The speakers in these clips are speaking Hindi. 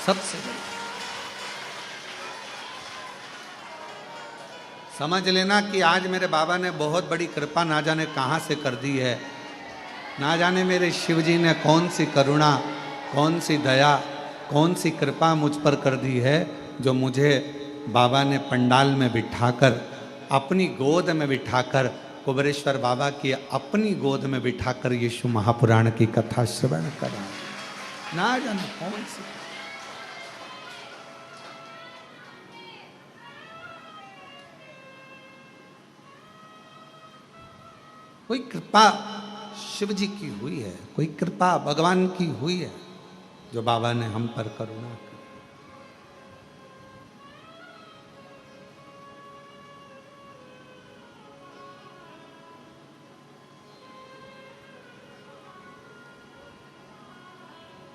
सबसे बड़ी। समझ लेना कि आज मेरे बाबा ने बहुत बड़ी कृपा ना जाने कहाँ से कर दी है। ना जाने मेरे शिव जी ने कौन सी करुणा, कौन सी दया, कौन सी कृपा मुझ पर कर दी है, जो मुझे बाबा ने पंडाल में बिठाकर, अपनी गोद में बिठाकर, कुबेरेश्वर बाबा की अपनी गोद में बिठाकर यीशु महापुराण की कथा श्रवण करा। ना जाने कौन सी। कोई कृपा शिव जी की हुई है, कोई कृपा भगवान की हुई है, जो बाबा ने हम पर करुणा की।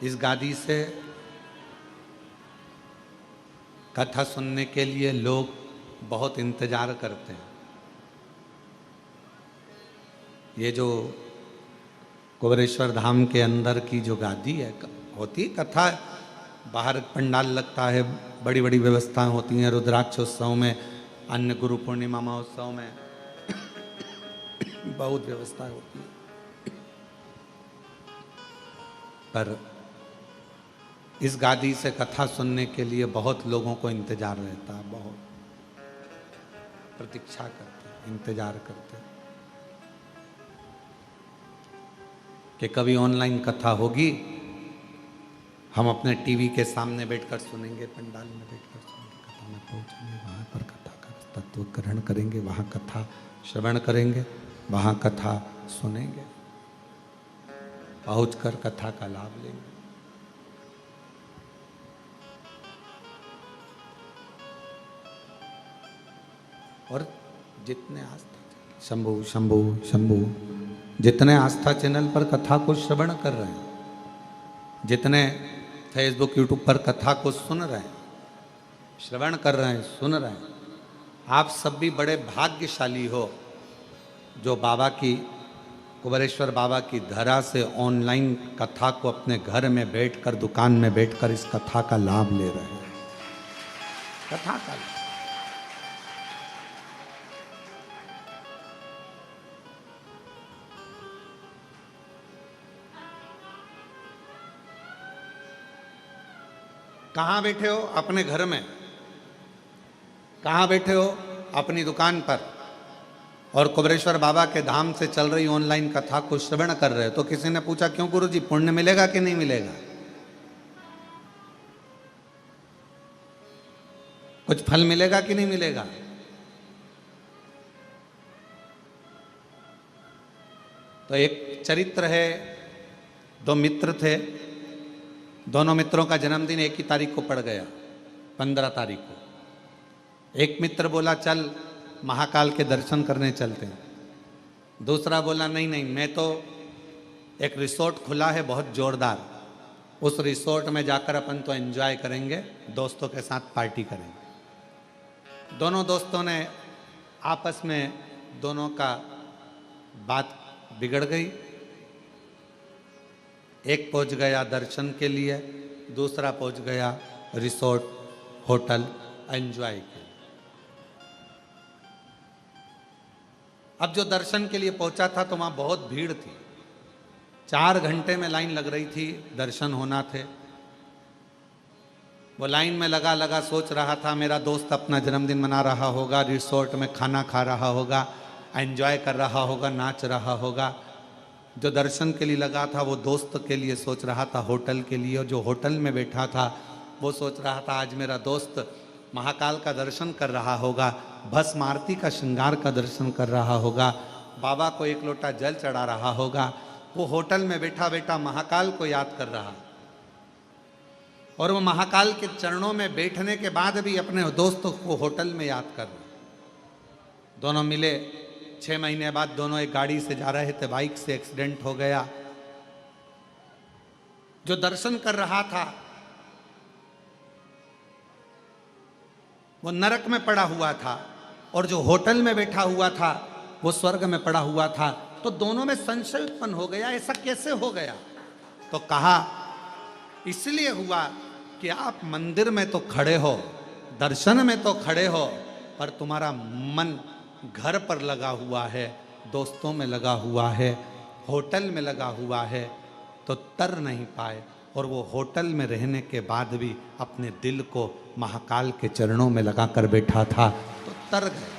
इस गादी से कथा सुनने के लिए लोग बहुत इंतजार करते हैं। ये जो कुबेरेश्वर धाम के अंदर की जो गादी है, होती कथा, बाहर पंडाल लगता है, बड़ी बड़ी व्यवस्थाएं होती हैं, रुद्राक्ष उत्सव में, अन्य गुरु पूर्णिमा महोत्सव में बहुत व्यवस्था होती है। पर इस गादी से कथा सुनने के लिए बहुत लोगों को इंतजार रहता है, बहुत प्रतीक्षा करते हैं, इंतजार करते हैं कि कभी ऑनलाइन कथा होगी, हम अपने टीवी के सामने बैठकर सुनेंगे, पंडाल में बैठकर सुनेंगे, कथा में पहुंचेंगे, वहाँ पर कथा का तत्व ग्रहण करेंगे, वहाँ कथा श्रवण करेंगे, वहाँ कथा सुनेंगे, पहुंचकर कथा का लाभ लेंगे। और जितने आस्था शंभु शंभु शंभु जितने आस्था चैनल पर कथा को श्रवण कर रहे हैं, जितने फेसबुक यूट्यूब पर कथा को सुन रहे हैं, श्रवण कर रहे हैं, सुन रहे हैं, आप सब भी बड़े भाग्यशाली हो जो बाबा की, कुबेरेश्वर बाबा की धरा से ऑनलाइन कथा को अपने घर में बैठकर, दुकान में बैठकर इस कथा का लाभ ले रहे हैं। कथा का लाभ। कहाँ बैठे हो? अपने घर में। कहाँ बैठे हो? अपनी दुकान पर। और कुबेरेश्वर बाबा के धाम से चल रही ऑनलाइन कथा को श्रवण कर रहे हो। तो किसी ने पूछा, क्यों गुरुजी, पुण्य मिलेगा कि नहीं मिलेगा? कुछ फल मिलेगा कि नहीं मिलेगा? तो एक चरित्र है, दो मित्र थे, दोनों मित्रों का जन्मदिन एक ही तारीख को पड़ गया, 15 तारीख को। एक मित्र बोला, चल महाकाल के दर्शन करने चलते हैं। दूसरा बोला, नहीं नहीं, मैं तो, एक रिसोर्ट खुला है बहुत जोरदार, उस रिसोर्ट में जाकर अपन तो एंजॉय करेंगे, दोस्तों के साथ पार्टी करेंगे। दोनों दोस्तों ने आपस में, दोनों का बात बिगड़ गई। एक पहुंच गया दर्शन के लिए, दूसरा पहुंच गया रिसोर्ट, होटल एंजॉय के लिए। अब जो दर्शन के लिए पहुंचा था तो वहां बहुत भीड़ थी, 4 घंटे में लाइन लग रही थी, दर्शन होना थे। वो लाइन में लगा लगा सोच रहा था, मेरा दोस्त अपना जन्मदिन मना रहा होगा, रिसोर्ट में खाना खा रहा होगा, एंजॉय कर रहा होगा, नाच रहा होगा। जो दर्शन के लिए लगा था वो दोस्त के लिए सोच रहा था होटल के लिए, और जो होटल में बैठा था वो सोच रहा था आज मेरा दोस्त महाकाल का दर्शन कर रहा होगा, भस्म आरती का श्रृंगार का दर्शन कर रहा होगा, बाबा को एक लोटा जल चढ़ा रहा होगा। वो होटल में बैठा बैठा महाकाल को याद कर रहा, और वो महाकाल के चरणों में बैठने के बाद भी अपने दोस्त को होटल में याद कर रहा। दोनों मिले, 6 महीने बाद दोनों एक गाड़ी से जा रहे थे, बाइक से एक्सीडेंट हो गया। जो दर्शन कर रहा था वो नरक में पड़ा हुआ था, और जो होटल में बैठा हुआ था वो स्वर्ग में पड़ा हुआ था। तो दोनों में संशय उत्पन्न हो गया, ऐसा कैसे हो गया? तो कहा इसलिए हुआ कि आप मंदिर में तो खड़े हो, दर्शन में तो खड़े हो, पर तुम्हारा मन घर पर लगा हुआ है, दोस्तों में लगा हुआ है, होटल में लगा हुआ है, तो तर नहीं पाए। और वो होटल में रहने के बाद भी अपने दिल को महाकाल के चरणों में लगा कर बैठा था, तो तर गए।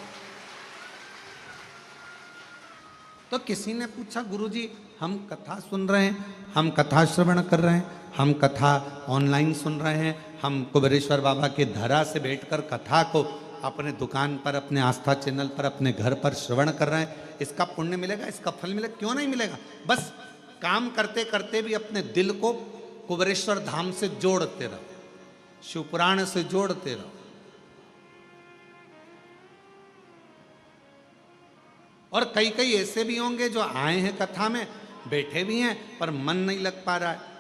तो किसी ने पूछा, गुरुजी हम कथा सुन रहे हैं, हम कथा श्रवण कर रहे हैं, हम कथा ऑनलाइन सुन रहे हैं, हम कुबेरेश्वर बाबा के धरा से बैठकर कथा को अपने दुकान पर, अपने आस्था चैनल पर, अपने घर पर श्रवण कर रहे हैं, इसका पुण्य मिलेगा, इसका फल मिलेगा? क्यों नहीं मिलेगा? बस काम करते करते भी अपने दिल को कुबेरेश्वर धाम से जोड़ते रहो, शिवपुराण से जोड़ते रहो। और कई कई ऐसे भी होंगे जो आए हैं कथा में, बैठे भी हैं, पर मन नहीं लग पा रहा है।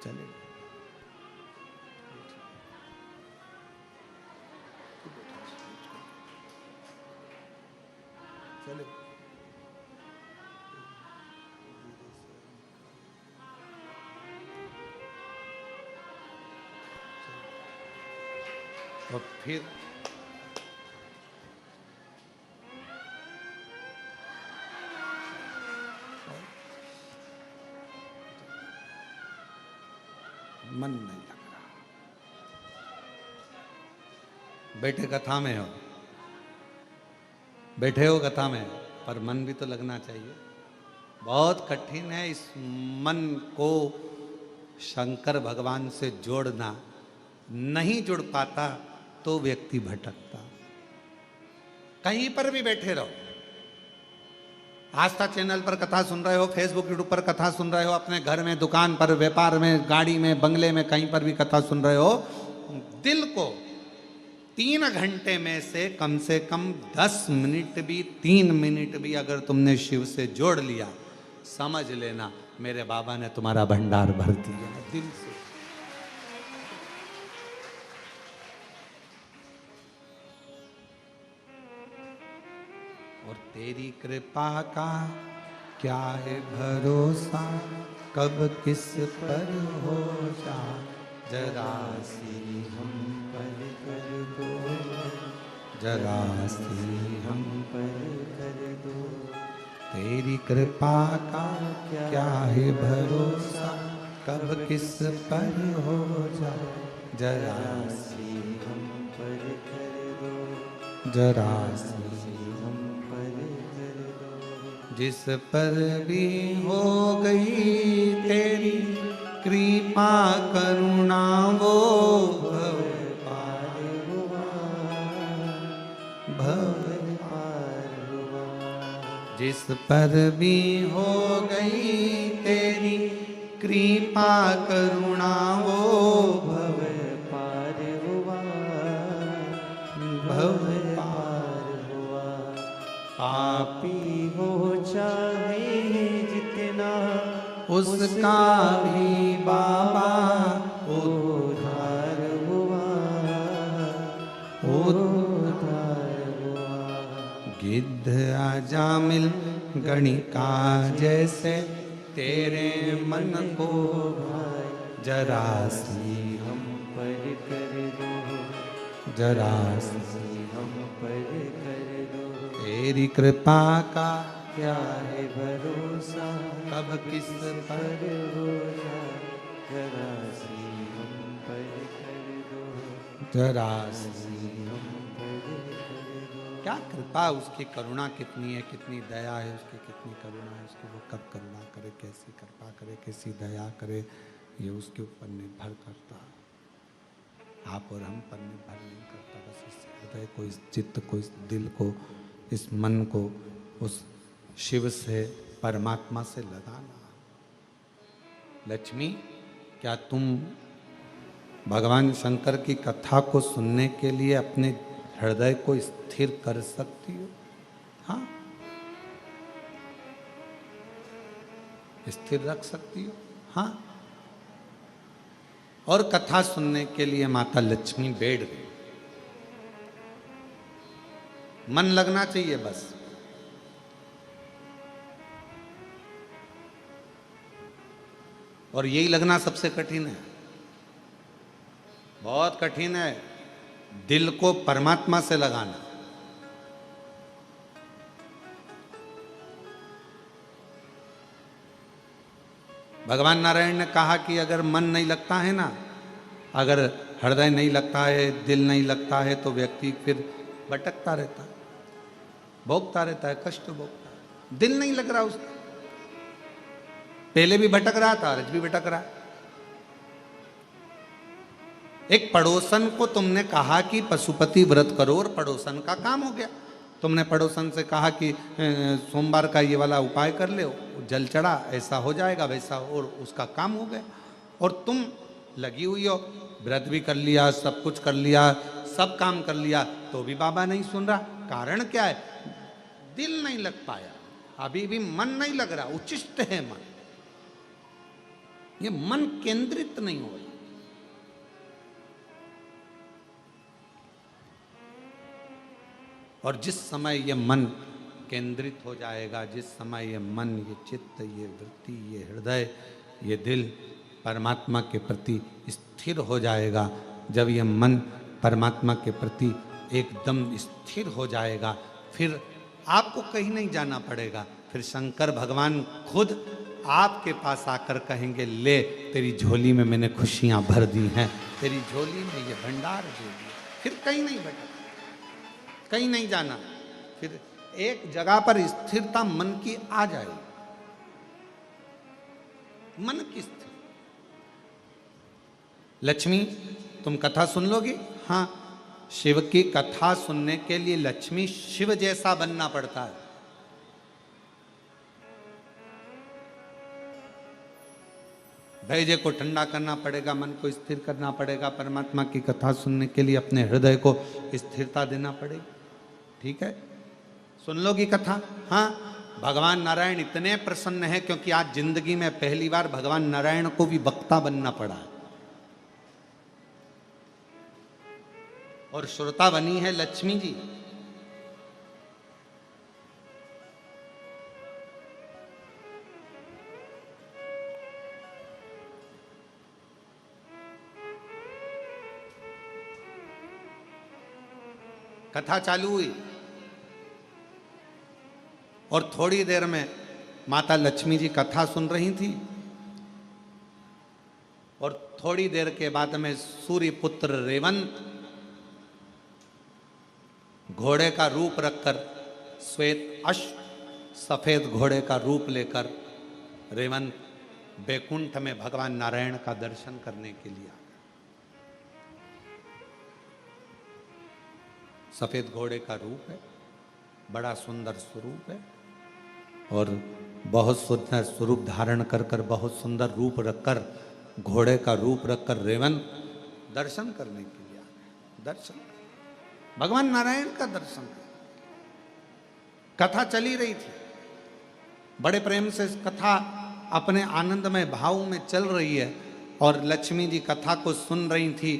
चले चले और फिर मन नहीं लग रहा। बैठे कथा में हो, बैठे हो कथा में, पर मन भी तो लगना चाहिए। बहुत कठिन है इस मन को शंकर भगवान से जोड़ना। नहीं जुड़ पाता तो व्यक्ति भटकता। कहीं पर भी बैठे रहो, आस्था चैनल पर कथा सुन रहे हो, फेसबुक यूट्यूब पर कथा सुन रहे हो, अपने घर में, दुकान पर, व्यापार में, गाड़ी में, बंगले में, कहीं पर भी कथा सुन रहे हो, दिल को 3 घंटे में से कम 10 मिनट भी, 3 मिनट भी अगर तुमने शिव से जोड़ लिया, समझ लेना मेरे बाबा ने तुम्हारा भंडार भर दिया दिल से। और तेरी कृपा का क्या है भरोसा, कब किस पर हो जा, जरा सी हम पर कर दो, जरा सी हम पर कर दो। तेरी कृपा का क्या है भरोसा, कब किस पर हो जा, जरा सी हम पर कर दो, जरा सी हम पर कर दो। जिस पर भी हो गई तेरी कृपा करुणा, वो भव पार हुआ, भव पार हुआ। जिस पर भी हो गई तेरी कृपा करुणा, वो भव पार हुआ, भव पार हुआ। पापी हो चाहे जितना, उसका भी बाबा उद्धार हुआ, उद्धार हुआ। गिद्ध अजामिल गणिका जैसे तेरे मन को भाई, जरा सी हम पर कर दो, जरा सी हम पर कर दो। तेरी कृपा का क्या है भरोसा, कब किस पर हो जा, जरा सी हम पर कर दो, जरा सी हम पर कर दो। क्या कृपा, उसकी करुणा कितनी है, कितनी दया है उसकी, कितनी करुणा है उसकी। वो कब करुणा करे, कैसी कृपा करे, कैसी दया करे, ये उसके ऊपर निर्भर करता। आप और हम पर निर्भर नहीं करता। बस इस हृदय को, इस चित्त को, इस दिल को, इस मन को उस शिव से, परमात्मा से लगाना। लक्ष्मी, क्या तुम भगवान शंकर की कथा को सुनने के लिए अपने हृदय को स्थिर कर सकती हो? हाँ, स्थिर रख सकती हो? हाँ। और कथा सुनने के लिए माता लक्ष्मी बैठ गई। मन लगना चाहिए बस। और यही लगना सबसे कठिन है, बहुत कठिन है, दिल को परमात्मा से लगाना। भगवान नारायण ने कहा कि अगर मन नहीं लगता है ना, अगर हृदय नहीं लगता है, दिल नहीं लगता है, तो व्यक्ति फिर भटकता रहता है, भोगता रहता है, कष्ट भोगता है। दिल नहीं लग रहा उसका, पहले भी भटक रहा था, आज भी भटक रहा है। एक पड़ोसन को तुमने कहा कि पशुपति व्रत करो और पड़ोसन का काम हो गया। तुमने पड़ोसन से कहा कि सोमवार का ये वाला उपाय कर ले, जल चढ़ा, ऐसा हो जाएगा वैसा, और उसका काम हो गया। और तुम लगी हुई हो, व्रत भी कर लिया, सब कुछ कर लिया, सब काम कर लिया, तो भी बाबा नहीं सुन रहा। कारण क्या है? दिल नहीं लग पाया, अभी भी मन नहीं लग रहा। उच्चिष्ट है मन, ये मन केंद्रित नहीं हो रहा। और जिस समय ये मन केंद्रित हो जाएगा, जिस समय ये मन, ये चित्त, ये वृत्ति, ये हृदय, ये दिल परमात्मा के प्रति स्थिर हो जाएगा, जब ये मन परमात्मा के प्रति एकदम स्थिर हो जाएगा, फिर आपको कहीं नहीं जाना पड़ेगा। फिर शंकर भगवान खुद आपके पास आकर कहेंगे, ले तेरी झोली में मैंने खुशियां भर दी हैं, तेरी झोली में ये भंडार दे दिया। फिर कहीं नहीं भटक, कहीं नहीं जाना, फिर एक जगह पर स्थिरता मन की आ जाएगी। मन की स्थिर। लक्ष्मी, तुम कथा सुन लोगी? हाँ, शिव की कथा सुनने के लिए लक्ष्मी शिव जैसा बनना पड़ता है। धैर्य को ठंडा करना पड़ेगा, मन को स्थिर करना पड़ेगा, परमात्मा की कथा सुनने के लिए अपने हृदय को स्थिरता देना पड़ेगी। ठीक है, सुन लोगी कथा? हाँ, भगवान नारायण इतने प्रसन्न है क्योंकि आज जिंदगी में पहली बार भगवान नारायण को भी वक्ता बनना पड़ा है। और श्रोता बनी है लक्ष्मी जी। कथा चालू हुई और थोड़ी देर में माता लक्ष्मी जी कथा सुन रही थी, और थोड़ी देर के बाद में सूर्य पुत्र रेवंत घोड़े का रूप रखकर, श्वेत अश्व सफेद घोड़े का रूप लेकर रेवंत बैकुंठ में भगवान नारायण का दर्शन करने के लिए आ गए। सफेद घोड़े का रूप है, बड़ा सुंदर स्वरूप है, और बहुत सुंदर स्वरूप धारण कर कर, बहुत सुंदर रूप रखकर, घोड़े का रूप रखकर रेवंत दर्शन करने के लिए आ गए। दर्शन, भगवान नारायण का दर्शन। कथा चली रही थी, बड़े प्रेम से कथा अपने आनंदमय भाव में चल रही है, और लक्ष्मी जी कथा को सुन रही थी।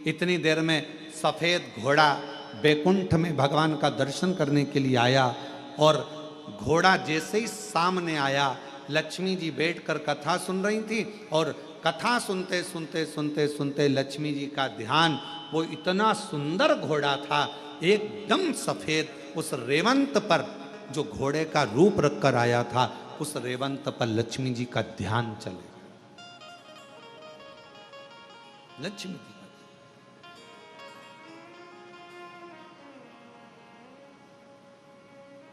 इतनी देर में सफेद घोड़ा बैकुंठ में भगवान का दर्शन करने के लिए आया, और घोड़ा जैसे ही सामने आया, लक्ष्मी जी बैठकर कथा सुन रही थी, और कथा सुनते सुनते सुनते सुनते लक्ष्मी जी का ध्यान, वो इतना सुंदर घोड़ा था, एकदम सफेद, उस रेवंत पर जो घोड़े का रूप रखकर आया था, उस रेवंत पर लक्ष्मी जी का ध्यान चले। लक्ष्मी जी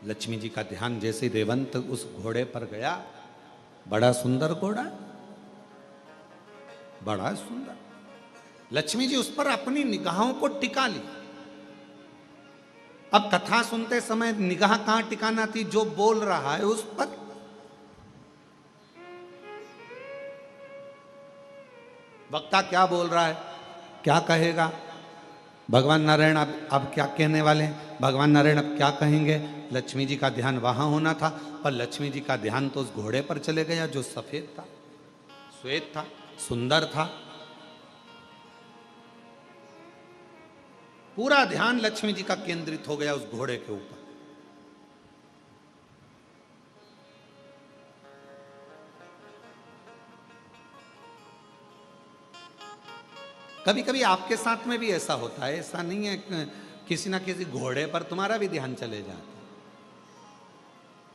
लक्ष्मी जी का ध्यान जैसे रेवंत उस घोड़े पर गया, बड़ा सुंदर घोड़ा, बड़ा सुंदर। लक्ष्मी जी उस पर अपनी निगाहों को टिका ली। अब कथा सुनते समय निगाह कहां टिकाना थी? जो बोल रहा है उस पर। वक्ता क्या बोल रहा है, क्या कहेगा? भगवान नारायण अब क्या कहने वाले हैं? भगवान नारायण अब क्या कहेंगे? लक्ष्मी जी का ध्यान वहां होना था, पर लक्ष्मी जी का ध्यान तो उस घोड़े पर चले गया जो सफेद था, श्वेत था, सुंदर था। पूरा ध्यान लक्ष्मी जी का केंद्रित हो गया उस घोड़े के ऊपर। कभी कभी आपके साथ में भी ऐसा होता है, ऐसा नहीं है किसी ना किसी घोड़े पर तुम्हारा भी ध्यान चले जाता है।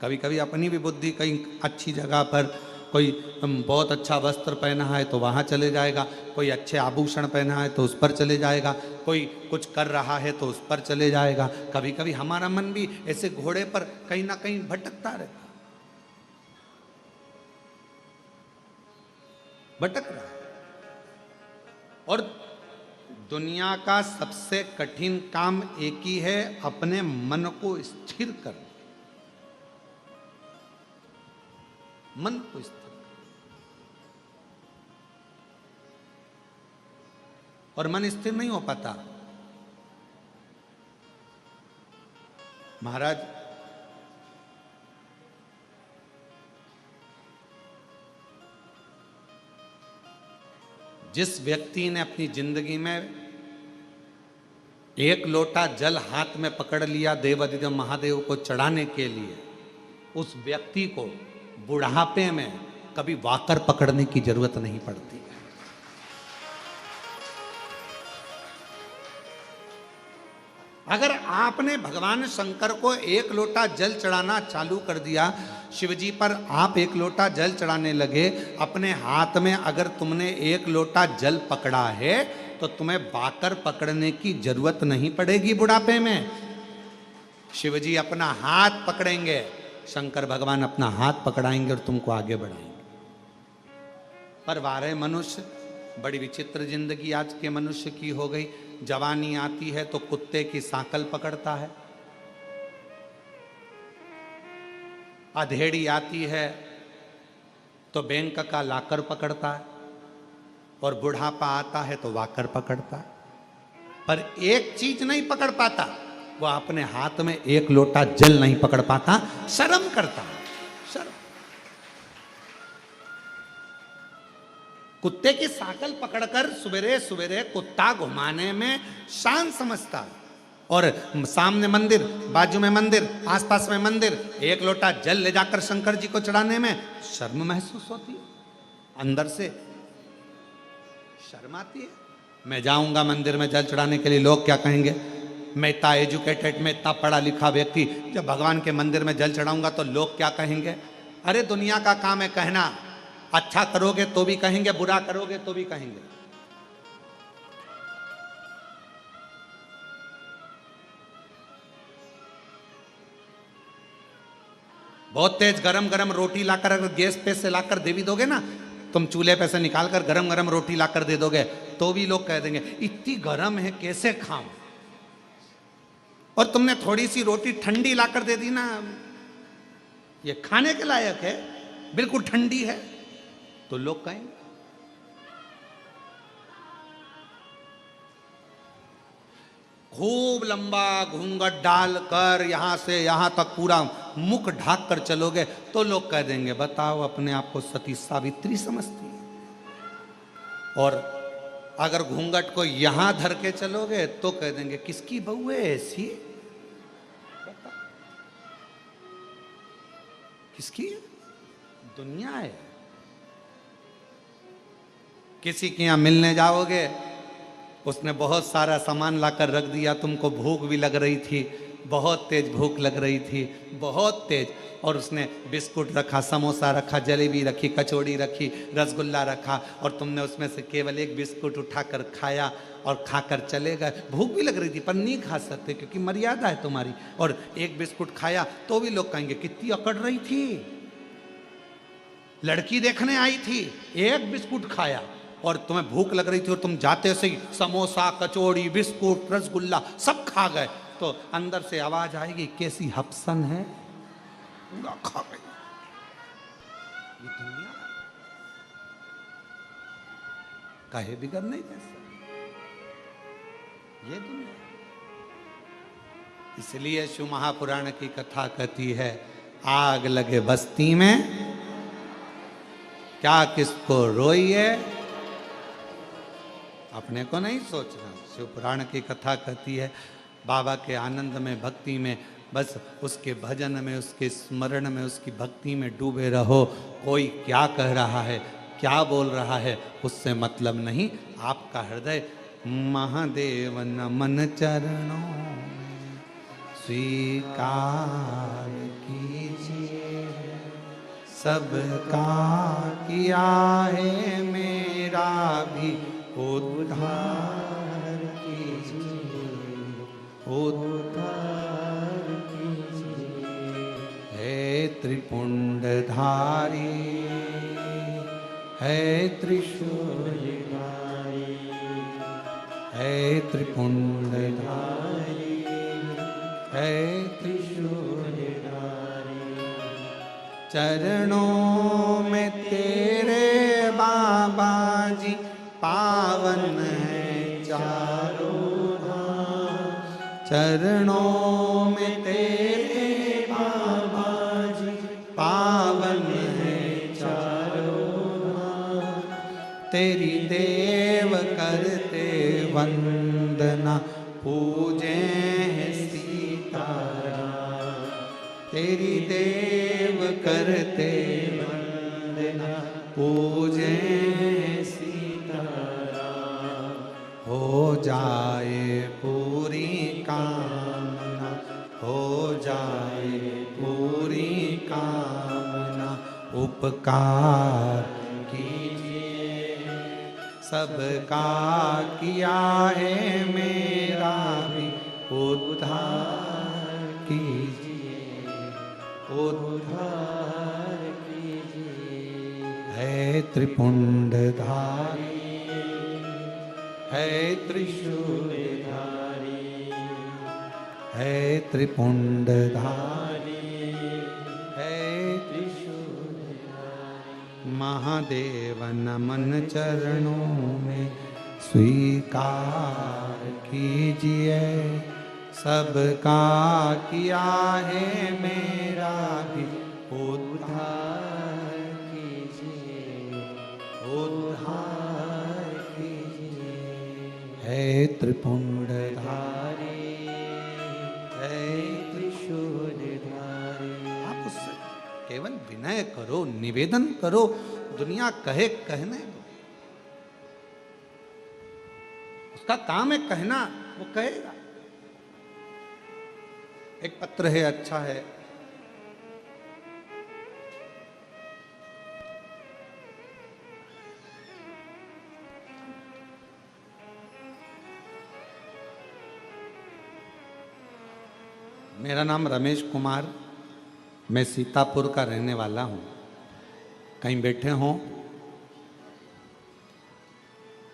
कभी कभी अपनी भी बुद्धि कहीं अच्छी जगह पर, कोई बहुत अच्छा वस्त्र पहना है तो वहाँ चले जाएगा, कोई अच्छे आभूषण पहना है तो उस पर चले जाएगा, कोई कुछ कर रहा है तो उस पर चले जाएगा। कभी कभी हमारा मन भी ऐसे घोड़े पर कहीं ना कहीं भटकता रहता, भटक रहा है। और दुनिया का सबसे कठिन काम एक ही है, अपने मन को स्थिर करना। मन को स्थिर, और मन स्थिर नहीं हो पाता। महाराज जिस व्यक्ति ने अपनी जिंदगी में एक लोटा जल हाथ में पकड़ लिया देवाधिदेव महादेव को चढ़ाने के लिए, उस व्यक्ति को बुढ़ापे में कभी वाकर पकड़ने की जरूरत नहीं पड़ती। अगर आपने भगवान शंकर को एक लोटा जल चढ़ाना चालू कर दिया, शिवजी पर आप एक लोटा जल चढ़ाने लगे, अपने हाथ में अगर तुमने एक लोटा जल पकड़ा है तो तुम्हें बाकर पकड़ने की जरूरत नहीं पड़ेगी बुढ़ापे में। शिवजी अपना हाथ पकड़ेंगे, शंकर भगवान अपना हाथ पकड़ाएंगे और तुमको आगे बढ़ाएंगे। पर वारे मनुष्य, बड़ी विचित्र जिंदगी आज के मनुष्य की हो गई। जवानी आती है तो कुत्ते की सांकल पकड़ता है, अधेड़ी आती है तो बैंक का लाकर पकड़ता है, और बुढ़ापा आता है तो वाकर पकड़ता है। पर एक चीज नहीं पकड़ पाता, वो अपने हाथ में एक लोटा जल नहीं पकड़ पाता, शर्म करता है। शर्म। कुत्ते की सांकल पकड़कर सवेरे सवेरे कुत्ता घुमाने में शान समझता है, और सामने मंदिर, बाजू में मंदिर, आसपास में मंदिर, एक लोटा जल ले जाकर शंकर जी को चढ़ाने में शर्म महसूस होती है, अंदर से शर्म आती है। मैं जाऊंगा मंदिर में जल चढ़ाने के लिए, लोग क्या कहेंगे? मैं इतना एजुकेटेड, मैं इतना पढ़ा लिखा व्यक्ति, जब भगवान के मंदिर में जल चढ़ाऊंगा तो लोग क्या कहेंगे? अरे दुनिया का काम है कहना, अच्छा करोगे तो भी कहेंगे, बुरा करोगे तो भी कहेंगे। बहुत तेज गरम गरम रोटी लाकर अगर गैस पे से लाकर दे भी दोगे ना, तुम चूल्हे पे से निकाल कर गरम गरम रोटी लाकर दे दोगे तो भी लोग कह देंगे इतनी गरम है कैसे खाऊं। और तुमने थोड़ी सी रोटी ठंडी लाकर दे दी ना, ये खाने के लायक है, बिल्कुल ठंडी है, तो लोग कहेंगे। खूब लंबा घूंघट डालकर यहां से यहां तक पूरा मुख ढाक कर चलोगे तो लोग कह देंगे बताओ अपने आप को सती सावित्री समझती है। और अगर घूंघट को यहां धर के चलोगे तो कह देंगे किसकी बहू है ऐसी, किसकी दुनिया है। किसी के यहां मिलने जाओगे, उसने बहुत सारा सामान लाकर रख दिया, तुमको भूख भी लग रही थी, बहुत तेज भूख लग रही थी, बहुत तेज, और उसने बिस्कुट रखा, समोसा रखा, जलेबी रखी, कचौड़ी रखी, रसगुल्ला रखा, और तुमने उसमें से केवल एक बिस्कुट उठाकर खाया और खाकर चले गए। भूख भी लग रही थी पर नहीं खा सकते क्योंकि मर्यादा है तुम्हारी, और एक बिस्कुट खाया तो भी लोग कहेंगे कितनी अकड़ रही थी, लड़की देखने आई थी, एक बिस्कुट खाया, और तुम्हें भूख लग रही थी और तुम जाते से ही समोसा, कचौड़ी, बिस्कुट, रसगुल्ला सब खा गए, तो अंदर से आवाज आएगी कैसी हपसन है, पूरा खा गई। ये दुनिया काहे बिगड़ नहीं जैसा, ये दुनिया। इसलिए शिव महापुराण की कथा कहती है आग लगे बस्ती में क्या किसको रोइए, अपने को नहीं सोचना। शिव पुराण की कथा कहती है बाबा के आनंद में, भक्ति में, बस उसके भजन में, उसके स्मरण में, उसकी भक्ति में डूबे रहो। कोई क्या कह रहा है, क्या बोल रहा है, उससे मतलब नहीं। आपका हृदय महादेव नमन चरणों में स्वीकार कीजिए, सबका किया है मेरा भी उद्धार कीजिए, उद्धार कीजिए। है त्रिपुंडधारी, है त्रिशूलधारी, है त्रिपुंडधारी, है त्रिशूलधारी। चरणों में तेरे बाबा जी पावन है चारों धाम। चरणों में तेरे बाबा जी पावन है चारों धाम। तेरी देव करते वंदना, पूजे हैं सीताराम। तेरी देव करते वंदना, पूजे सीताराम। हो जाए पूरी कामना, हो जाए पूरी कामना। उपकार कीजिए, सबका किया है मेरा भी उद्धार कीजिए, उद्धार कीजिए। है त्रिपुंडधारी, है त्रिशूलधारी, है त्रिपुंडधारी, है त्रिशूलधारी। महादेव नमन चरणों में स्वीकार कीजिए, सबका किया है मेरा भी उद्धार कीजिए, उद्धार कीजिए। है त्रिपुंडधारी, है त्रिशूलधारी। आप उससे केवल विनय करो, निवेदन करो, दुनिया कहे कहने दो। उसका काम है कहना, वो कहेगा। एक पत्र है, अच्छा है। मेरा नाम रमेश कुमार, मैं सीतापुर का रहने वाला हूँ। कहीं बैठे हों,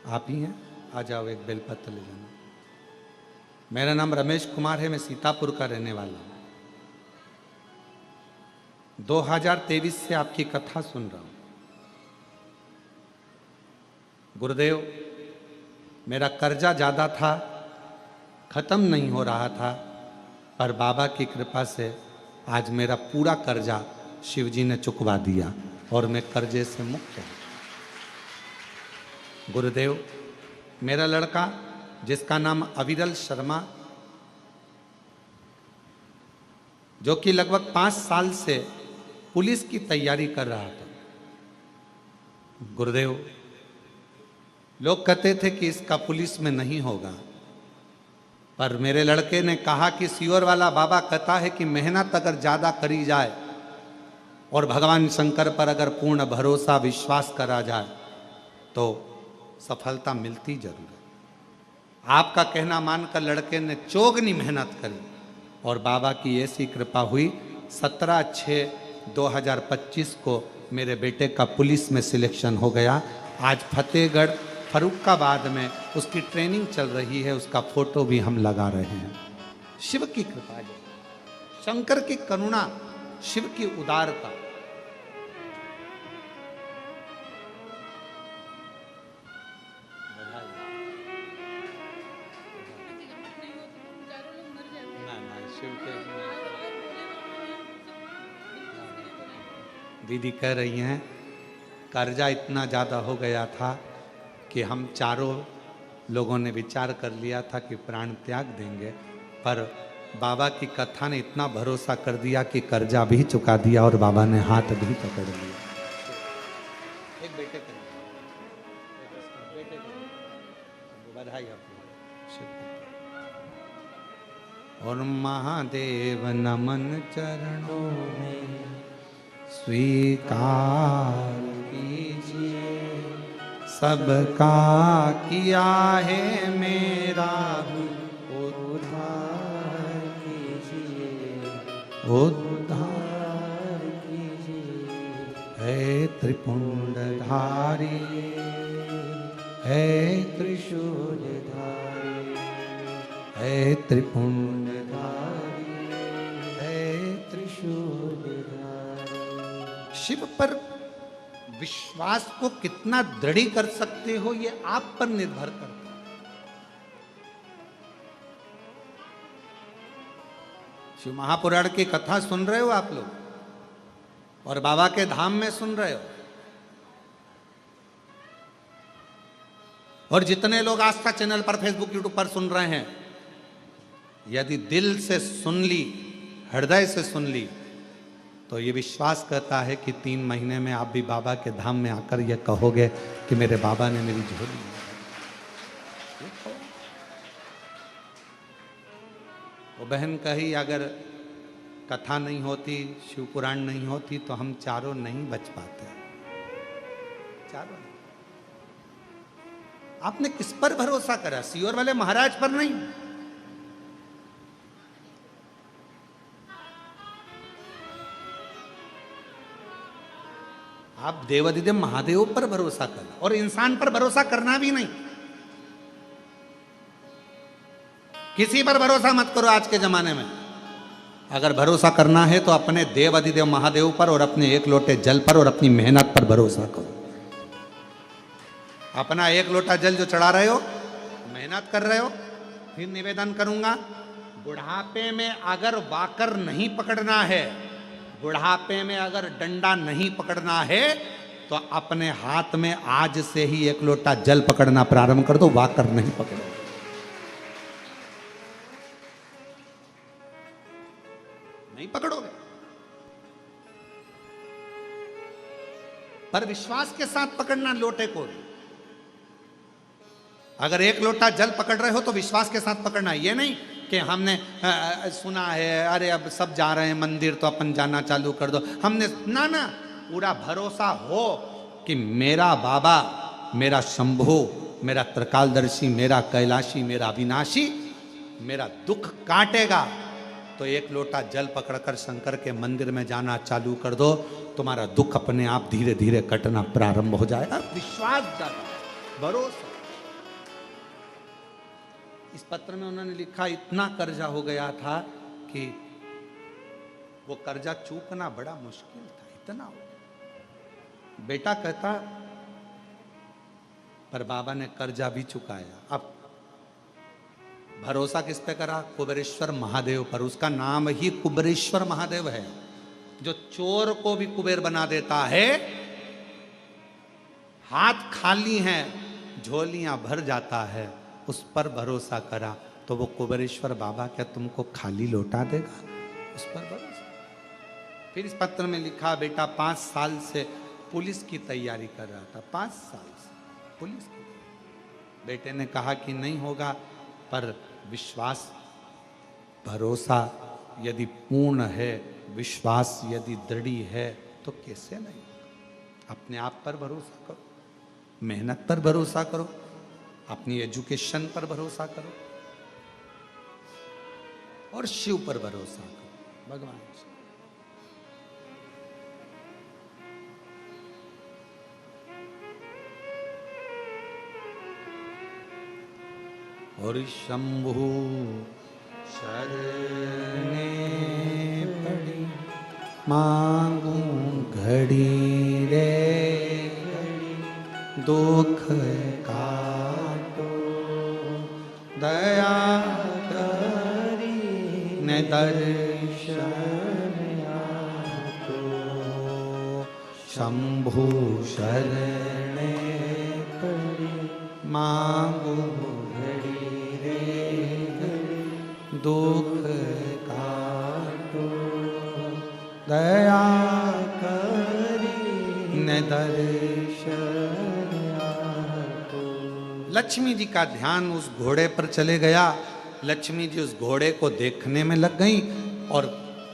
आप ही हैं, आ जाओ, एक बेलपत्र ले जाना। मेरा नाम रमेश कुमार है, मैं सीतापुर का रहने वाला हूँ। 2023 से आपकी कथा सुन रहा हूँ। गुरुदेव, मेरा कर्जा ज़्यादा था, ख़त्म नहीं हो रहा था, पर बाबा की कृपा से आज मेरा पूरा कर्जा शिवजी ने चुकवा दिया और मैं कर्जे से मुक्त हूँ। गुरुदेव, मेरा लड़का जिसका नाम अविरल शर्मा, जो कि लगभग 5 साल से पुलिस की तैयारी कर रहा था। गुरुदेव, लोग कहते थे कि इसका पुलिस में नहीं होगा, पर मेरे लड़के ने कहा कि सियोर वाला बाबा कहता है कि मेहनत अगर ज़्यादा करी जाए और भगवान शंकर पर अगर पूर्ण भरोसा विश्वास करा जाए तो सफलता मिलती जरूर है। आपका कहना मानकर लड़के ने चौगनी मेहनत करी और बाबा की ऐसी कृपा हुई, 17/6/2025 को मेरे बेटे का पुलिस में सिलेक्शन हो गया। आज फतेहगढ़ फरुखाबाद में उसकी ट्रेनिंग चल रही है, उसका फोटो भी हम लगा रहे हैं। शिव की कृपा है, शंकर की करुणा, शिव की उदारता। दीदी कह रही हैं कर्जा इतना ज़्यादा हो गया था कि हम चारों लोगों ने विचार कर लिया था कि प्राण त्याग देंगे, पर बाबा की कथा ने इतना भरोसा कर दिया कि कर्जा भी चुका दिया और बाबा ने हाथ भी पकड़ लिया। एक बेटे के बधाई आपको। और महादेव नमन चरणों में स्वीकार कीजिए, सबका किया है मेरा उद्धार कीजिए, उद्धार कीजिए। है त्रिपुंडधारी, है त्रिशूलधारी, है त्रिपुंडधारी, है त्रिशूलधारी। शिव पर विश्वास को कितना दृढ़ कर सकते हो ये आप पर निर्भर करता है। शिव महापुराण की कथा सुन रहे हो आप लोग और बाबा के धाम में सुन रहे हो, और जितने लोग आस्था चैनल पर, फेसबुक, यूट्यूब पर सुन रहे हैं, यदि दिल से सुन ली, हृदय से सुन ली, तो ये विश्वास करता है कि 3 महीने में आप भी बाबा के धाम में आकर ये कहोगे कि मेरे बाबा ने मेरी झोली। वो बहन कही अगर कथा नहीं होती, शिव पुराण नहीं होती तो हम चारों नहीं बच पाते। चारों नहीं। आपने किस पर भरोसा करा? सियोर वाले महाराज पर नहीं। आप देवाधिदेव महादेव पर भरोसा करो, और इंसान पर भरोसा करना भी नहीं। किसी पर भरोसा मत करो आज के जमाने में। अगर भरोसा करना है तो अपने देवाधिदेव महादेव पर और अपने एक लोटे जल पर और अपनी मेहनत पर भरोसा करो। अपना एक लोटा जल जो चढ़ा रहे हो, मेहनत कर रहे हो, फिर निवेदन करूंगा, बुढ़ापे में अगर वाकर नहीं पकड़ना है, बुढ़ापे में अगर डंडा नहीं पकड़ना है, तो अपने हाथ में आज से ही एक लोटा जल पकड़ना प्रारंभ कर दो, वाकर नहीं पकड़ो। नहीं पकड़ोगे, पर विश्वास के साथ पकड़ना लोटे को। अगर एक लोटा जल पकड़ रहे हो तो विश्वास के साथ पकड़ना। ये नहीं कि हमने सुना है, अरे अब सब जा रहे हैं मंदिर तो अपन जाना चालू कर दो, हमने ना ना, पूरा भरोसा हो कि मेरा बाबा, मेरा शंभु, मेरा त्रिकालदर्शी, मेरा कैलाशी, मेरा अविनाशी मेरा दुख काटेगा, तो एक लोटा जल पकड़कर शंकर के मंदिर में जाना चालू कर दो, तुम्हारा दुख अपने आप धीरे धीरे कटना प्रारंभ हो जाएगा। विश्वास जाता, भरोसा। इस पत्र में उन्होंने लिखा, इतना कर्जा हो गया था कि वो कर्जा चूकना बड़ा मुश्किल था, इतना हो गया। बेटा कहता, पर बाबा ने कर्जा भी चुकाया। अब भरोसा किस पे करा? कुबेरेश्वर महादेव पर। उसका नाम ही कुबेरेश्वर महादेव है, जो चोर को भी कुबेर बना देता है। हाथ खाली हैं, झोलियां भर जाता है, उस पर भरोसा करा तो वो कुबेरेश्वर बाबा क्या तुमको खाली लौटा देगा? उस पर भरोसा। फिर इस पत्र में लिखा, बेटा 5 साल से पुलिस की तैयारी कर रहा था, 5 साल से पुलिस की। बेटे ने कहा कि नहीं होगा, पर विश्वास, भरोसा यदि पूर्ण है, विश्वास यदि दृढ़ है, तो कैसे नहीं? अपने आप पर भरोसा करो, मेहनत पर भरोसा करो, अपनी एजुकेशन पर भरोसा करो, और शिव पर भरोसा करो, भगवान से। और शंभु शरणे पड़ी, मांगू घड़ी रे घड़ी, दुख काटो दया करी ने दर्शन आतो। शंभु शरणे पड़ी, मांगू दुख काटो दया करी न दर्शन आतो। लक्ष्मी जी का ध्यान उस घोड़े पर चले गया। लक्ष्मी जी उस घोड़े को देखने में लग गई और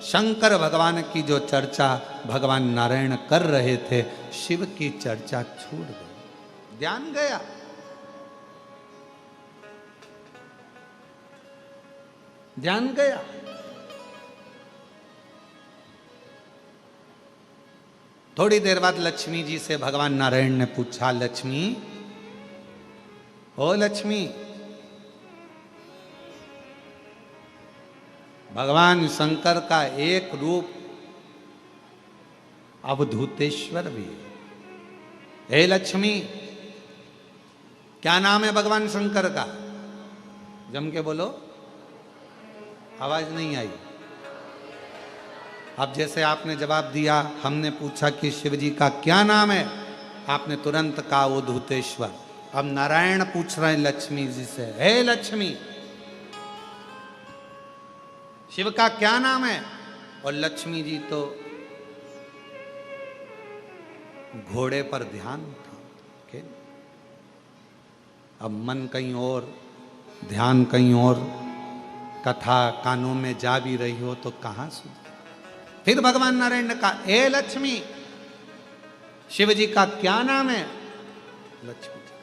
शंकर भगवान की जो चर्चा भगवान नारायण कर रहे थे, शिव की चर्चा छूट गई, ध्यान गया। ध्यान गया। थोड़ी देर बाद लक्ष्मी जी से भगवान नारायण ने पूछा, लक्ष्मी, ओ लक्ष्मी, भगवान शंकर का एक रूप अवधूतेश्वर भी है। हे लक्ष्मी, क्या नाम है भगवान शंकर का? जम के बोलो, आवाज नहीं आई। अब जैसे आपने जवाब दिया, हमने पूछा कि शिव जी का क्या नाम है, आपने तुरंत कहा अवधूतेश्वर। अब नारायण पूछ रहे हैं लक्ष्मी जी से, हे लक्ष्मी, शिव का क्या नाम है? और लक्ष्मी जी तो घोड़े पर ध्यान था। अब मन कहीं और, ध्यान कहीं और, कथा कानों में जा भी रही हो तो कहां सुन। फिर भगवान नारायण ने कहा, हे लक्ष्मी, शिव जी का क्या नाम है? लक्ष्मी जी।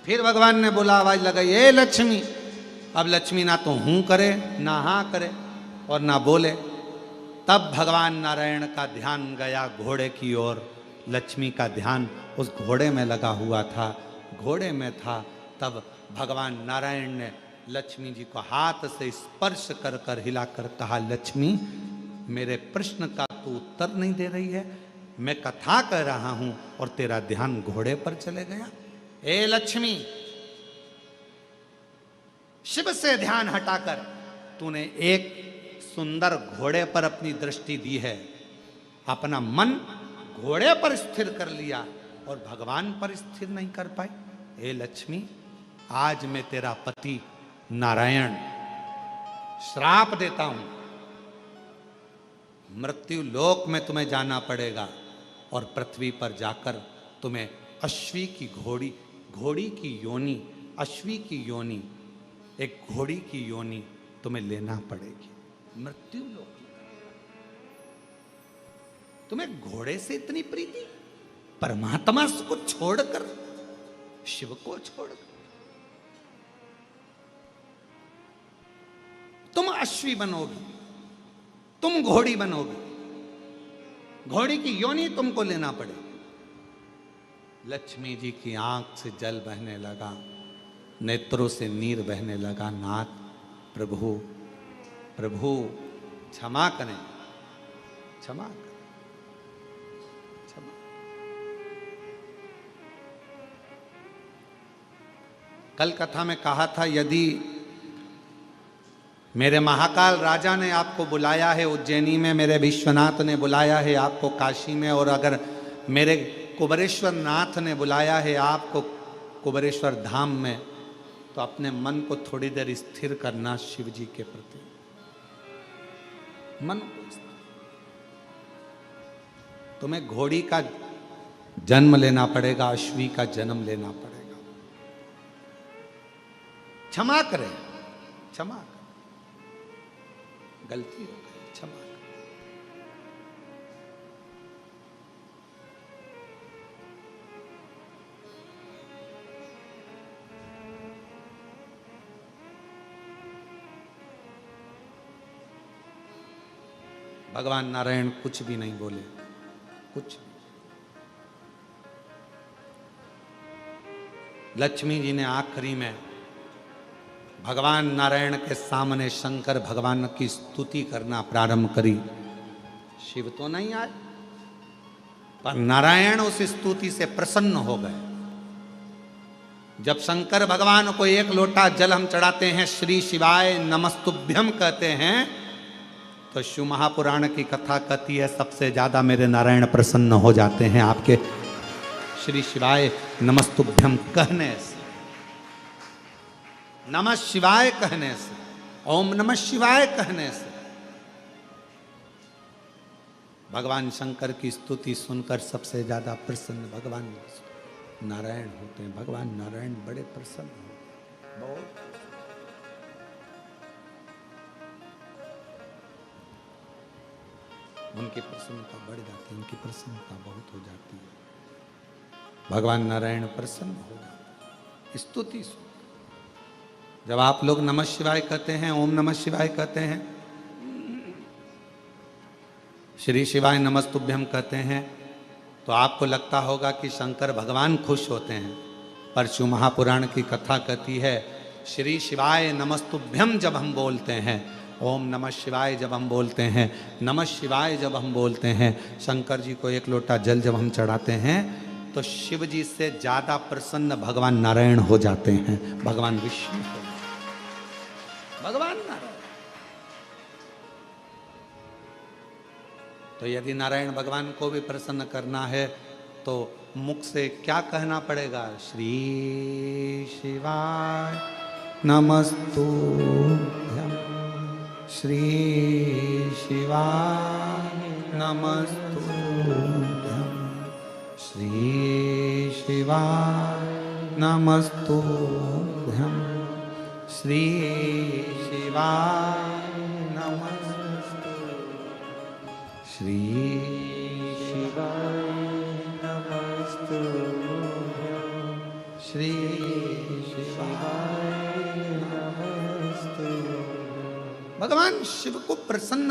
फिर भगवान ने बोला, आवाज लगाई, हे लक्ष्मी। अब लक्ष्मी ना तो हूं करे, ना हां करे और ना बोले। तब भगवान नारायण का ध्यान गया घोड़े की ओर। लक्ष्मी का ध्यान उस घोड़े में लगा हुआ था, घोड़े में था। तब भगवान नारायण ने लक्ष्मी जी को हाथ से स्पर्श कर कर हिलाकर कहा, लक्ष्मी, मेरे प्रश्न का तू उत्तर नहीं दे रही है। मैं कथा कर रहा हूं और तेरा ध्यान घोड़े पर चले गया। ए लक्ष्मी, शिव से ध्यान हटाकर तूने एक सुंदर घोड़े पर अपनी दृष्टि दी है। अपना मन घोड़े पर स्थिर कर लिया और भगवान पर स्थिर नहीं कर पाई। हे लक्ष्मी, आज मैं तेरा पति नारायण श्राप देता हूं। मृत्यु लोक में तुम्हें जाना पड़ेगा और पृथ्वी पर जाकर तुम्हें अश्वी की घोड़ी की योनि, अश्वी की योनि, एक घोड़ी की योनि तुम्हें लेना पड़ेगी। मृत्यु लोक। तुम्हें घोड़े से इतनी प्रीति, परमात्मा को छोड़कर, शिव को छोड़कर तुम अश्वी बनोगी, तुम घोड़ी बनोगी, घोड़ी की योनि तुमको लेना पड़ेगी। लक्ष्मी जी की आंख से जल बहने लगा, नेत्रों से नीर बहने लगा। नाथ, प्रभु, प्रभु क्षमा करें, क्षमा करें, क्षमा। कल कथा में कहा था, यदि मेरे महाकाल राजा ने आपको बुलाया है उज्जैनी में, मेरे विश्वनाथ ने बुलाया है आपको काशी में, और अगर मेरे कुबेरेश्वर नाथ ने बुलाया है आपको कुबेरेश्वर धाम में, तो अपने मन को थोड़ी देर स्थिर करना शिव जी के प्रति। मन को स्थिर। तुम्हें घोड़ी का जन्म लेना पड़ेगा, अश्वी का जन्म लेना पड़ेगा। क्षमा करें, क्षमा करें, गलती हो गई, क्षमा करें। भगवान नारायण कुछ भी नहीं बोले, कुछ। लक्ष्मी जी ने आखिरी में भगवान नारायण के सामने शंकर भगवान की स्तुति करना प्रारंभ करी। शिव तो नहीं आए, पर नारायण उस स्तुति से प्रसन्न हो गए। जब शंकर भगवान को एक लोटा जल हम चढ़ाते हैं, श्री शिवाय नमस्तुभ्यम कहते हैं, तो शिव महापुराण की कथा कहती है सबसे ज्यादा मेरे नारायण प्रसन्न हो जाते हैं आपके श्री शिवाय नमस्तुभ्यम कहने से। नमः शिवाय कहने से, ओम नमः शिवाय कहने से भगवान शंकर की स्तुति सुनकर सबसे ज्यादा प्रसन्न भगवान नारायण होते हैं। भगवान नारायण बड़े प्रसन्न होते हैं, बहुत। उनकी प्रसन्नता बढ़ जाती है, उनकी प्रसन्नता बहुत हो जाती है। भगवान नारायण प्रसन्न हो जाते हैं स्तुति सुन। जब आप लोग नमः शिवाय कहते हैं, ओम नमः शिवाय कहते हैं, श्री शिवाय नमस्तुभ्यम कहते हैं, तो आपको लगता होगा कि शंकर भगवान खुश होते हैं। पर शिव महापुराण की कथा कहती है, श्री शिवाय नमस्तुभ्यम जब हम बोलते हैं, ओम नमः शिवाय जब हम बोलते हैं, नमः शिवाय जब हम बोलते हैं, शंकर जी को एक लोटा जल जब हम चढ़ाते हैं, तो शिव जी से ज्यादा प्रसन्न भगवान नारायण हो जाते हैं, भगवान विष्णु हो, भगवान नारायण। तो यदि नारायण भगवान को भी प्रसन्न करना है तो मुख से क्या कहना पड़ेगा? श्री शिवाय नमस्तुभ्यं, श्री शिवाय नमस्तुभ्यं, श्री शिवाय नमस्तुभ्यं, श्री शिवाय श्री शिवाय नमस्तुभ्यं, श्री शिवाय नमस्तुभ्यं। भगवान शिव को प्रसन्न,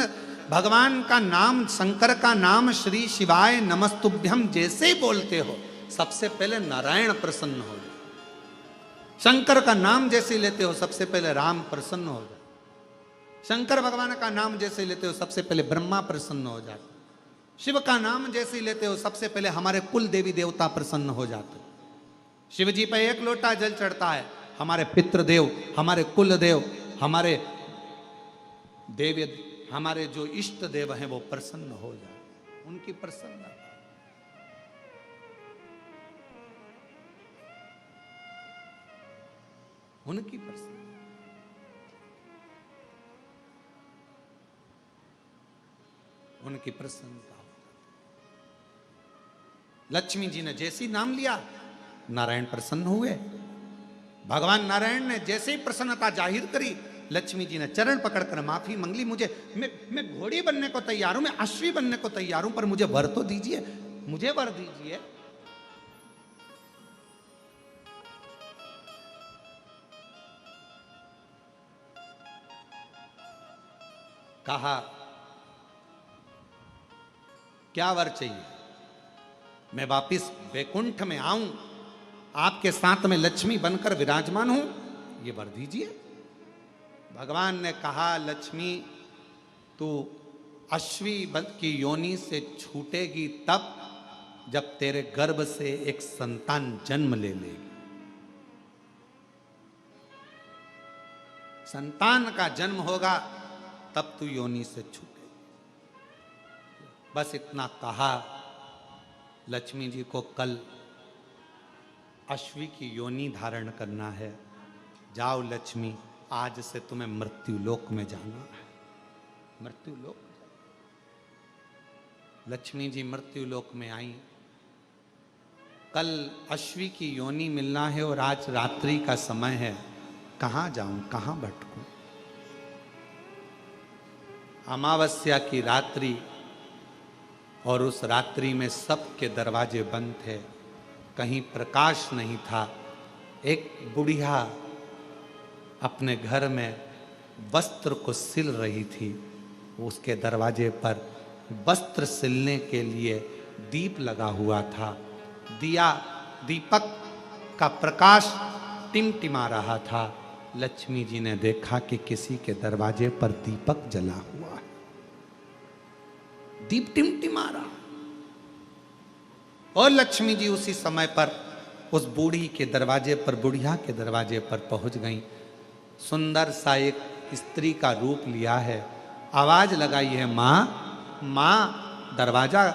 भगवान का नाम, शंकर का नाम श्री शिवाय नमस्तुभ्यम जैसे ही बोलते हो, सबसे पहले नारायण प्रसन्न हो जाए। शंकर का नाम जैसे लेते हो, सबसे पहले राम प्रसन्न हो जाए। शंकर भगवान का नाम जैसे लेते हो, सबसे पहले ब्रह्मा प्रसन्न हो जाते। शिव का नाम जैसे लेते हो, सबसे पहले हमारे कुल देवी देवता प्रसन्न हो जाते। शिव जी पे एक लोटा जल चढ़ता है, हमारे पितृदेव, हमारे कुल देव, हमारे देव, हमारे जो इष्ट देव हैं वो प्रसन्न हो जाते। उनकी प्रसन्नता, उनकी प्रसन्नता, उनकी प्रसन्नता। लक्ष्मी जी ने जैसे ही नाम लिया, नारायण प्रसन्न हुए। भगवान नारायण ने जैसे ही प्रसन्नता जाहिर करी, लक्ष्मी जी ने चरण पकड़कर माफी मांगली। मुझे, मैं घोड़ी बनने को तैयार हूं, मैं अश्वी बनने को तैयार हूं, पर मुझे वर तो दीजिए, मुझे वर दीजिए। कहा क्या वर चाहिए? मैं वापिस वैकुंठ में आऊं, आपके साथ में लक्ष्मी बनकर विराजमान हूं, ये वर दीजिए। भगवान ने कहा, लक्ष्मी तू अश्वी की योनि से छूटेगी तब जब तेरे गर्भ से एक संतान जन्म ले लेगी। संतान का जन्म होगा तब तू योनि से छूटेगी। बस इतना कहा। लक्ष्मी जी को कल अश्वी की योनि धारण करना है। जाओ लक्ष्मी, आज से तुम्हें मृत्युलोक में जाना है। मृत्युलोक। लक्ष्मी जी मृत्युलोक में आई। कल अश्वी की योनि मिलना है और आज रात्रि का समय है। कहाँ जाऊं, कहाँ भटकूं? अमावस्या की रात्रि, और उस रात्रि में सबके दरवाजे बंद थे, कहीं प्रकाश नहीं था। एक बुढ़िया अपने घर में वस्त्र को सिल रही थी। उसके दरवाजे पर वस्त्र सिलने के लिए दीप लगा हुआ था। दीपक का प्रकाश टिमटिमा रहा था। लक्ष्मी जी ने देखा कि किसी के दरवाजे पर दीपक जला हुआ है, दीप टिमटिमा रहा। और लक्ष्मी जी उसी समय पर उस बूढ़ी के दरवाजे पर, बुढ़िया के दरवाजे पर पहुंच गई। सुंदर सा एक स्त्री का रूप लिया है। आवाज लगाई है, माँ माँ दरवाजा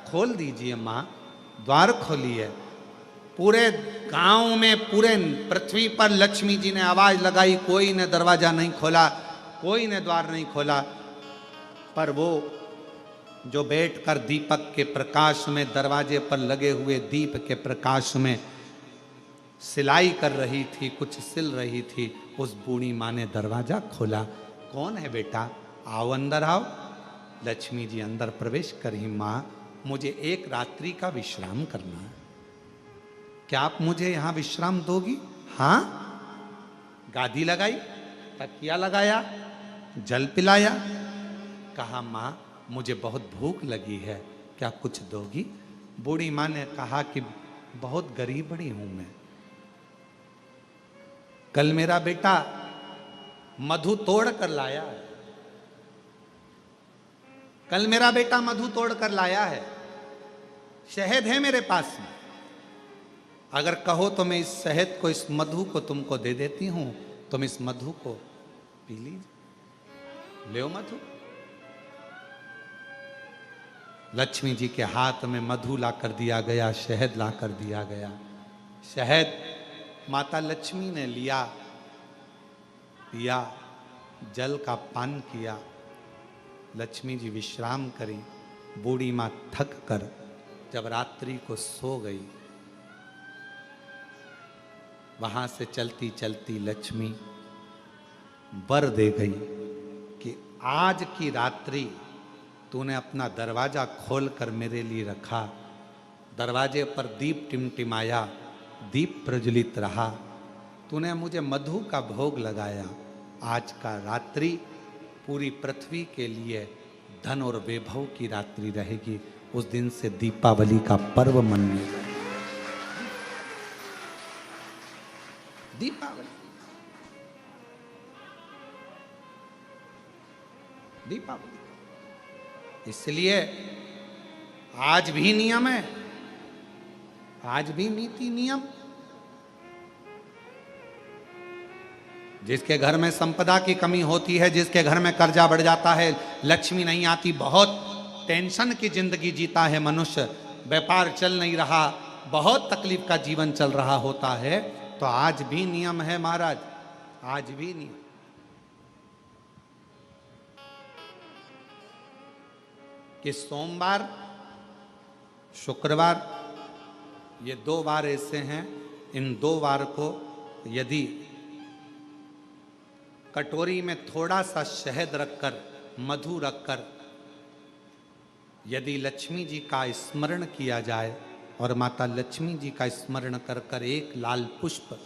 खोल दीजिए, माँ द्वार खोलिए। पूरे गांव में पूरे पृथ्वी पर लक्ष्मी जी ने आवाज लगाई, कोई ने दरवाजा नहीं खोला, कोई ने द्वार नहीं खोला, पर वो जो बैठकर दीपक के प्रकाश में, दरवाजे पर लगे हुए दीप के प्रकाश में सिलाई कर रही थी, कुछ सिल रही थी, उस बूढ़ी माँ ने दरवाजा खोला। कौन है बेटा, आओ अंदर आओ। लक्ष्मी जी अंदर प्रवेश करी। माँ, मुझे एक रात्रि का विश्राम करना है, क्या आप मुझे यहां विश्राम दोगी? हाँ। गादी लगाई, तकिया लगाया, जल पिलाया, कहा माँ मुझे बहुत भूख लगी है, क्या कुछ दोगी? बूढ़ी माँ ने कहा कि बहुत गरीबड़ी हूं मैं, कल मेरा बेटा मधु तोड़ कर लाया है, कल मेरा बेटा मधु तोड़ कर लाया है, शहद है मेरे पास में, अगर कहो तो मैं इस शहद को, इस मधु को तुमको दे देती हूं, तुम इस मधु को पी लीजिए, ले मधु। लक्ष्मी जी के हाथ में मधु ला कर दिया गया, शहद ला कर दिया गया। शहद माता लक्ष्मी ने लिया, पिया, जल का पान किया। लक्ष्मी जी विश्राम करी। बूढ़ी माँ थक कर जब रात्रि को सो गई, वहां से चलती चलती लक्ष्मी वर दे गई कि आज की रात्रि तूने अपना दरवाजा खोलकर मेरे लिए रखा, दरवाजे पर दीप टिमटिमाया, दीप प्रज्वलित रहा, तूने मुझे मधु का भोग लगाया, आज का रात्रि पूरी पृथ्वी के लिए धन और वैभव की रात्रि रहेगी। उस दिन से दीपावली का पर्व मनने लगा। दीपावली, दीपावली, इसलिए आज भी नियम है, आज भी नीति नियम। जिसके घर में संपदा की कमी होती है, जिसके घर में कर्जा बढ़ जाता है, लक्ष्मी नहीं आती, बहुत टेंशन की जिंदगी जीता है मनुष्य, व्यापार चल नहीं रहा, बहुत तकलीफ का जीवन चल रहा होता है, तो आज भी नियम है महाराज, आज भी नियम। कि सोमवार, शुक्रवार, ये 2 वार ऐसे हैं, इन 2 वार को यदि कटोरी में थोड़ा सा शहद रखकर, मधु रखकर यदि लक्ष्मी जी का स्मरण किया जाए और माता लक्ष्मी जी का स्मरण कर कर एक लाल पुष्प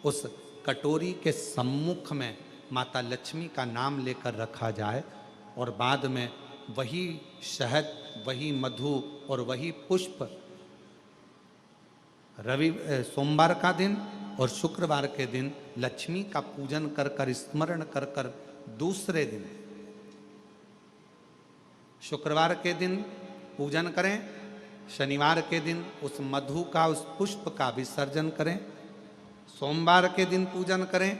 उस कटोरी के सम्मुख में माता लक्ष्मी का नाम लेकर रखा जाए और बाद में वही शहद, वही मधु और वही पुष्प सोमवार का दिन और शुक्रवार के दिन लक्ष्मी का पूजन कर कर, स्मरण कर कर, दूसरे दिन शुक्रवार के दिन पूजन करें, शनिवार के दिन उस मधु का, उस पुष्प का विसर्जन करें, सोमवार के दिन पूजन करें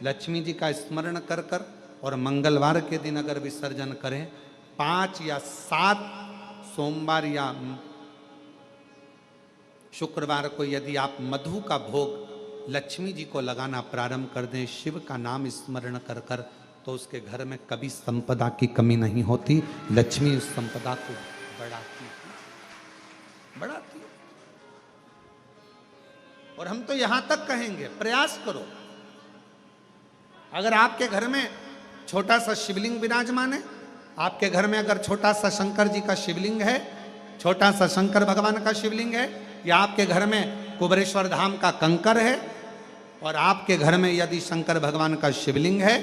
लक्ष्मी जी का स्मरण कर कर, और मंगलवार के दिन अगर विसर्जन करें, 5 या 7 सोमवार या शुक्रवार को यदि आप मधु का भोग लक्ष्मी जी को लगाना प्रारंभ कर दें, शिव का नाम स्मरण कर कर, तो उसके घर में कभी संपदा की कमी नहीं होती। लक्ष्मी उस संपदा को बढ़ाती बढ़ाती। और हम तो यहां तक कहेंगे, प्रयास करो, अगर आपके घर में छोटा सा शिवलिंग विराजमान है, आपके घर में अगर छोटा सा शंकर जी का शिवलिंग है, छोटा सा शंकर भगवान का शिवलिंग है, या आपके घर में कुबेरेश्वर धाम का कंकर है, और आपके घर में यदि शंकर भगवान का शिवलिंग है,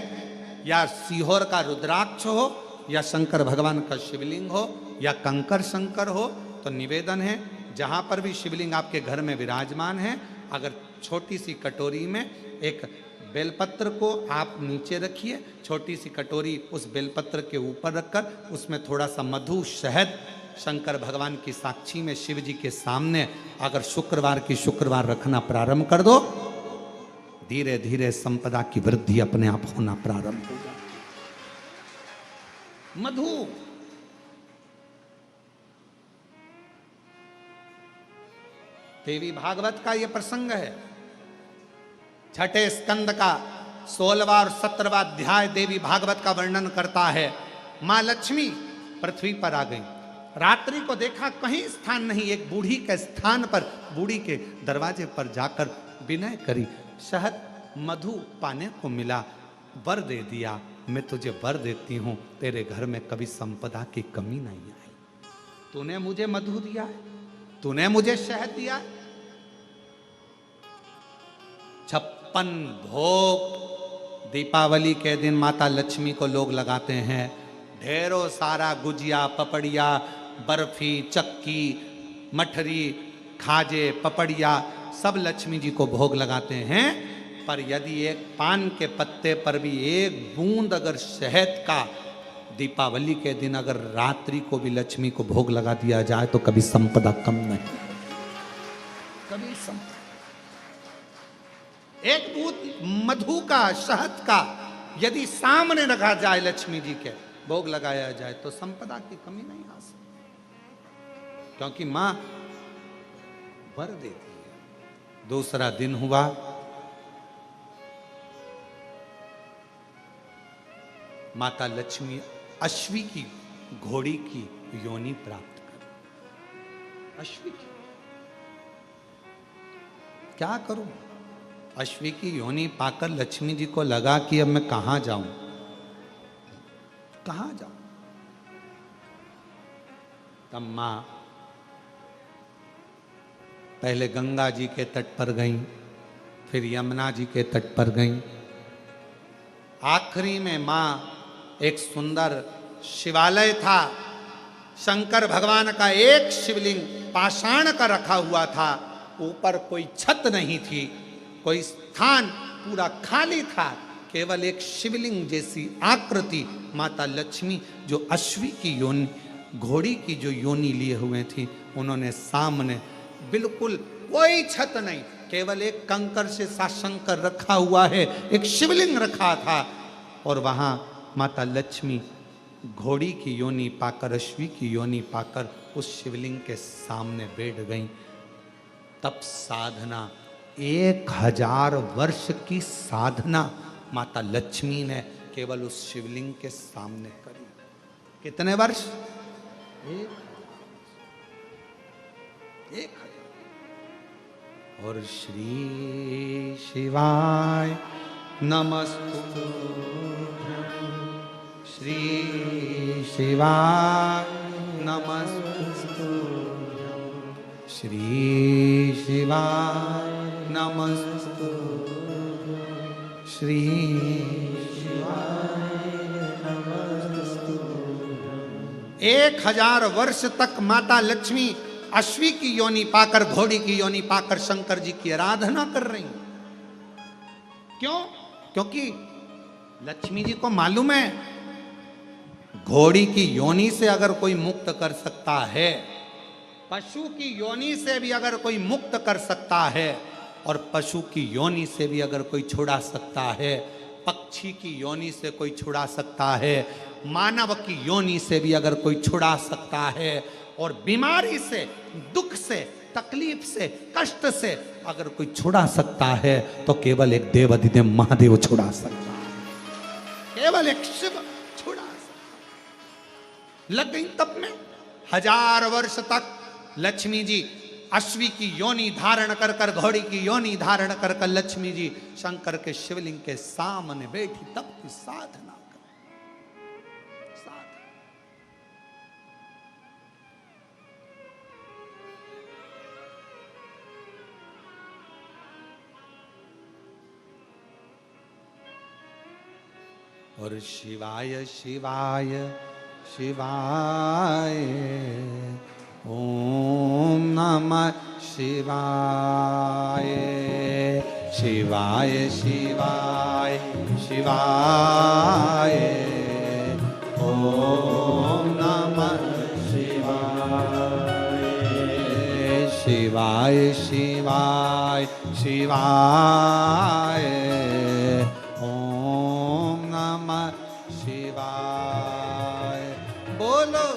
या सीहोर का रुद्राक्ष हो, या शंकर भगवान का शिवलिंग हो, या कंकर शंकर हो, तो निवेदन है जहां पर भी शिवलिंग आपके घर में विराजमान है, अगर छोटी सी कटोरी में एक बेलपत्र को आप नीचे रखिए, छोटी सी कटोरी उस बेलपत्र के ऊपर रखकर उसमें थोड़ा सा मधु, शहद, शंकर भगवान की साक्षी में शिव जी के सामने अगर शुक्रवार की शुक्रवार रखना प्रारंभ कर दो, धीरे धीरे संपदा की वृद्धि अपने आप होना प्रारंभ होगा। मधु, देवी भागवत का यह प्रसंग है। छठे स्कंद का 16वां और 17वां अध्याय देवी भागवत का वर्णन करता है। मां लक्ष्मी पृथ्वी पर आ गई, रात्रि को देखा कहीं स्थान नहीं, एक बूढ़ी के स्थान पर, बूढ़ी के दरवाजे पर जाकर विनय करी, शहद मधु पाने को मिला, वर दे दिया, मैं तुझे वर देती हूं, तेरे घर में कभी संपदा की कमी नहीं आई। तूने मुझे मधु दिया है, तूने मुझे शहद दिया है। 56 भोग दीपावली के दिन माता लक्ष्मी को लोग लगाते हैं। ढेरों सारा गुजिया, पपड़िया, बर्फी, चक्की, मठरी, खाजे, पपड़िया सब लक्ष्मी जी को भोग लगाते हैं। पर यदि एक पान के पत्ते पर भी एक बूंद अगर शहद का दीपावली के दिन अगर रात्रि को भी लक्ष्मी को भोग लगा दिया जाए तो कभी संपदा कम नहीं, कभी संपदा। एक बूंद मधु का, शहद का यदि सामने रखा जाए, लक्ष्मी जी के भोग लगाया जाए तो संपदा की कमी नहीं आ सकती, क्योंकि मां वर देती है। दूसरा दिन हुआ, माता लक्ष्मी अश्वी की घोड़ी की योनि प्राप्त कर। अश्वी की क्या करूं? अश्वी की योनि पाकर लक्ष्मी जी को लगा कि अब मैं कहां जाऊं, कहां जाऊं। तब मां पहले गंगा जी के तट पर गई, फिर यमुना जी के तट पर गई, आखिरी में मां एक सुंदर शिवालय था, शंकर भगवान का एक शिवलिंग पाषाण का रखा हुआ था, ऊपर कोई छत नहीं थी, कोई स्थान, पूरा खाली था, केवल एक शिवलिंग जैसी आकृति माता लक्ष्मी जो अश्वी की योनि, घोड़ी की जो योनि लिए हुए थी, उन्होंने सामने बिल्कुल कोई छत नहीं, केवल एक कंकर से साशंकर रखा हुआ है, एक शिवलिंग रखा था, और वहां माता लक्ष्मी घोड़ी की योनि पाकर, अश्वी की योनि पाकर उस शिवलिंग के सामने बैठ गई। तप साधना, 1000 वर्ष की साधना माता लक्ष्मी ने केवल उस शिवलिंग के सामने करी। कितने वर्ष? 1000। और श्री शिवाय नमस्तु, श्री शिवाय नमस्तु, श्री शिवाय नमस्तु, श्री शिवाय नमस्तु। 1000 वर्ष तक माता लक्ष्मी अश्वी की योनि पाकर, घोड़ी की योनि पाकर शंकर जी की आराधना कर रही। क्यों? क्योंकि लक्ष्मी जी को मालूम है घोड़ी की योनि से अगर कोई मुक्त कर सकता है, पशु की योनि से भी अगर कोई मुक्त कर सकता है, और पशु की योनि से भी अगर कोई छुड़ा सकता है, पक्षी की योनि से कोई छुड़ा सकता है, मानव की योनि से भी अगर कोई छुड़ा सकता है, और बीमारी से, दुख से, तकलीफ से, कष्ट से अगर कोई छुड़ा सकता है तो केवल एक देवाधिदेव महादेव छुड़ा सकता है, केवल एक शिव छुड़ा सकता। लग गई तब में 1000 वर्ष तक लक्ष्मी जी अश्वी की योनि धारण कर कर, घोड़ी की योनि धारण कर कर लक्ष्मी जी शंकर के शिवलिंग के सामने बैठी तब की साधना कर। और शिवाय शिवाय शिवाय ओम नमः शिवाय, शिवाय शिवाय शिवाय ओम नमः शिवाय, शिवाय शिवाय शिवाय ओम नमः शिवाय। बोलो